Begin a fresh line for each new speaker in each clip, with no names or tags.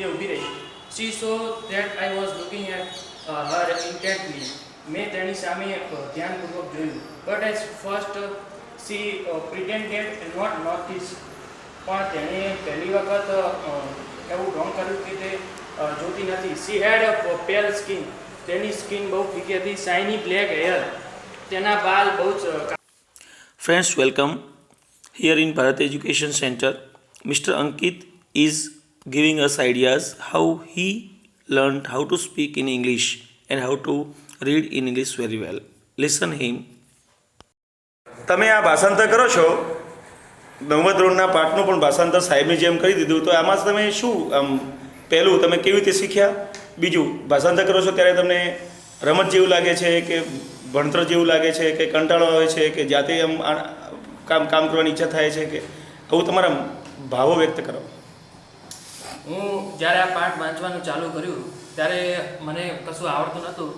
તે ઊભી રહી. She saw that I was looking at her intently. મેં તેની સામે ધ્યાનપૂર્વક જોયું. But at first she pretended not notice. પણ તેણે પહેલી વખત એવું ઢોંગ કર્યું કે તે જોતી નથી. She had a pale skin. તેની સ્કિન બહુ ફીકી હતી. Shiny black hair. તેના બાલ બહુ
Friends, welcome here in Bharat Education Center. Mr. Ankit is giving us ideas how he learned how to speak in English and how to read in English very well. Listen him.
તમે આ ભાષાંતર કરો છો, નવમા ધોરણના પાઠનું પણ ભાષાંતર સાહેબની જેમ કરી દીધું, તો આમાં તમે શું પહેલું તમે કેવી રીતે શીખ્યા? બીજું ભાષાંતર કરો છો ત્યારે તમને રમત જેવું લાગે છે કે ભણતર જેવું લાગે છે કે કંટાળો આવે છે કે જાતે આમ કામ કરવાની ઈચ્છા થાય છે કે આવું તમારા ભાવો વ્યક્ત કરો.
હું જ્યારે આ પાઠ વાંચવાનું ચાલુ કર્યું ત્યારે મને કશું આવડતું નહોતું,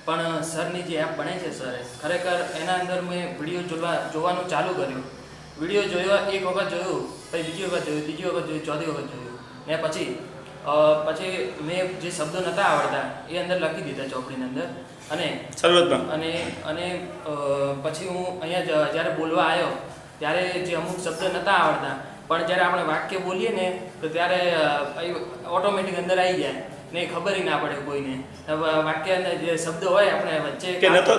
પણ સરની જે એપ બનાવી છે સરે, ખરેખર એના અંદર મેં વિડીયો જોવાનું ચાલુ કર્યું. વિડીયો જોયો, એક વખત જોયું, પછી બીજી વખત જોયું, ત્રીજી વખત જોયું, ચોથી વખત જોયું, ને પછી મેં જે શબ્દો નહોતા આવડતા એ અંદર લખી દીધા ચોપડીની અંદર. અને પછી હું અહીંયા જ્યારે બોલવા આવ્યો ત્યારે જે અમુક શબ્દ નહોતા આવડતા, પણ જ્યારે આપણે વાક્ય બોલીએ ને તો ત્યારે ઓટોમેટિક અંદર આવી જાય ને ખબર ના પડે કોઈને. વાક્ય જે શબ્દ હોય આપણે વચ્ચે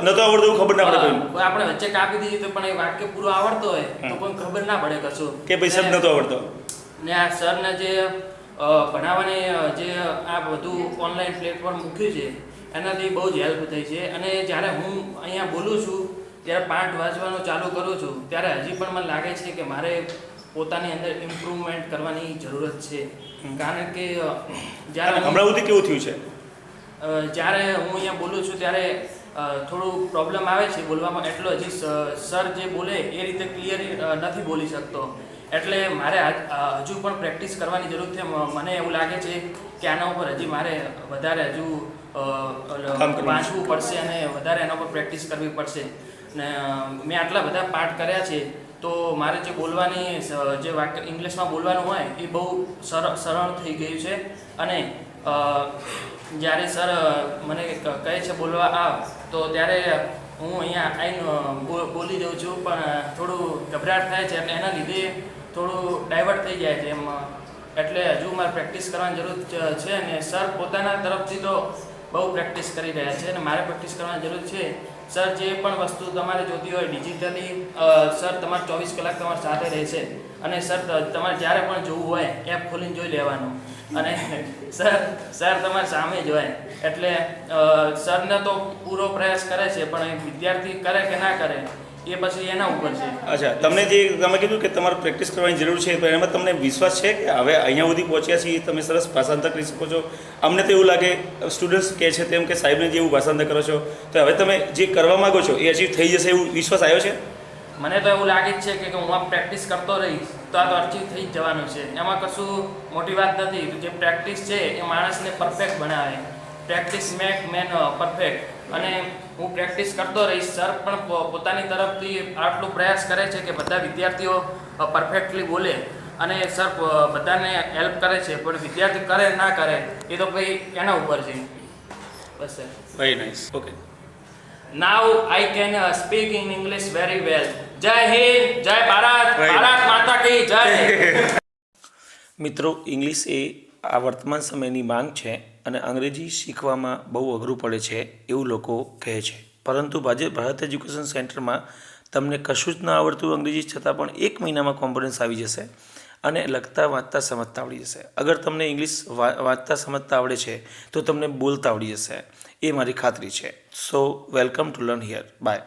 નતો આવડતું ખબર ના પડે,
આપણે વચ્ચે કાપી દઈએ તો પણ એ વાક્ય પૂરું આવડતો હોય તો કોઈ ખબર ના પડે કશું
કે ભાઈ શબ્દ નતો આવડતો.
ને આ સરને જે ભણાવવાની જે આ બધું ઓનલાઈન પ્લેટફોર્મ મૂક્યું છે એનાથી બહુ જ હેલ્પ થઈ છે. અને જ્યારે હું અહીંયા બોલું છું ત્યારે પાઠ વાંચવાનું ચાલુ કરું છું ત્યારે હજી પણ મને લાગે છે કે મારે પોતાની અંદર ઇમ્પ્રુવમેન્ટ કરવાની જરૂરત છે. કારણ કે જ્યારે
હમણાં સુધી કેવું થયું છે,
જ્યારે હું અહીંયા બોલું છું ત્યારે થોડું પ્રોબ્લેમ આવે છે બોલવામાં. એટલો હજી સર જે બોલે એ રીતે ક્લિયર નથી બોલી શકતો, એટલે મારે હજુ પણ પ્રેક્ટિસ કરવાની જરૂર છે. મને એવું લાગે છે કે આના ઉપર હજી મારે વધારે હજુ વાંચવું પડશે અને વધારે એના ઉપર પ્રેક્ટિસ કરવી પડશે. ને મેં આટલા બધા પાઠ કર્યા છે તો મારે જે બોલવાની જે વાક્ય ઇંગ્લિશમાં બોલવાનું હોય એ બહુ સરળ થઈ ગયું છે. અને જ્યારે સર મને કહે છે બોલવા આવ તો ત્યારે હું અહીંયા આવીને બોલી જાઉં છું, પણ થોડું ગભરાટ થાય છે એટલે એના લીધે થોડું ડાયવર્ટ થઈ જાય છે એમ. એટલે હજુ મારે પ્રેક્ટિસ કરવાની જરૂર છે અને સર પોતાના તરફથી તો બહુ પ્રેક્ટિસ કરી રહ્યા છે અને મારે પ્રેક્ટિસ કરવાની જરૂર છે. સર જે પણ વસ્તુ તમારે જોતી હોય ડિજિટલી સર તમારે 24 કલાક તમારી સાથે રહેશે. અને સર તમારે જ્યારે પણ જોવું હોય એપ ખોલીને જોઈ લેવાનું અને સર તમારી સામે જ હોય. એટલે સરને તો પૂરો પ્રયાસ કરે છે, પણ વિદ્યાર્થી કરે કે ના કરે એ પછી એના ઉપર છે.
અચ્છા, તમને જે તમે કીધું કે તમારે પ્રેક્ટિસ કરવાની જરૂર છે, પણ એમાં તમને વિશ્વાસ છે કે હવે અહીંયા સુધી પહોંચ્યા છીએ તમે સરસ ભાષાંતર કરી શકો છો? અમને તો એવું લાગે, સ્ટુડન્ટ્સ કહે છે તેમ કે સાહેબને જેવું ભાષાંતર કરો છો તો હવે તમે જે કરવા માગો છો એ અચીવ થઈ જશે એવું વિશ્વાસ આવ્યો છે?
મને તો એવું લાગે જ છે કે હું આ પ્રેક્ટિસ કરતો રહીશ તો આ તો અચીવ થઈ જ જવાનું છે. એમાં કશું મોટી વાત નથી. જે પ્રેક્ટિસ છે એ માણસને પરફેક્ટ બનાવે. Practice make main perfect. અને હું પ્રેક્ટિસ કરતો રહીશ. સર પણ પોતાની તરફથી આટલો પ્રયાસ કરે છે કે બધા વિદ્યાર્થીઓ પરફેક્ટલી બોલે અને સર બધાને હેલ્પ કરે છે, પણ વિદ્યાર્થી કરે ના કરે એ તો ભાઈ એના ઉપર છે. બસ sir.
Very nice. Okay,
now I can speak in English very well. જય હિન્દ, જય ભારત, ભારત માતા કી જય.
મિત્રો, ઇંગ્લિશ એ આ વર્તમાન સમયની માંગ છે અને અંગ્રેજી શીખવામાં બહુ અઘરું પડે છે એવું લોકો કહે છે. પરંતુ ભારત એજ્યુકેશન સેન્ટરમાં તમને કશું જ ન આવડતું અંગ્રેજી છતાં પણ 1 મહિનામાં કોન્ફિડન્સ આવી જશે અને લખતા વાંચતા સમજતા આવડી જશે. અગર તમને ઇંગ્લિશ વાંચતા સમજતા આવડે છે તો તમને બોલતા આવડી જશે, એ મારી ખાતરી છે. So welcome to learn here. By.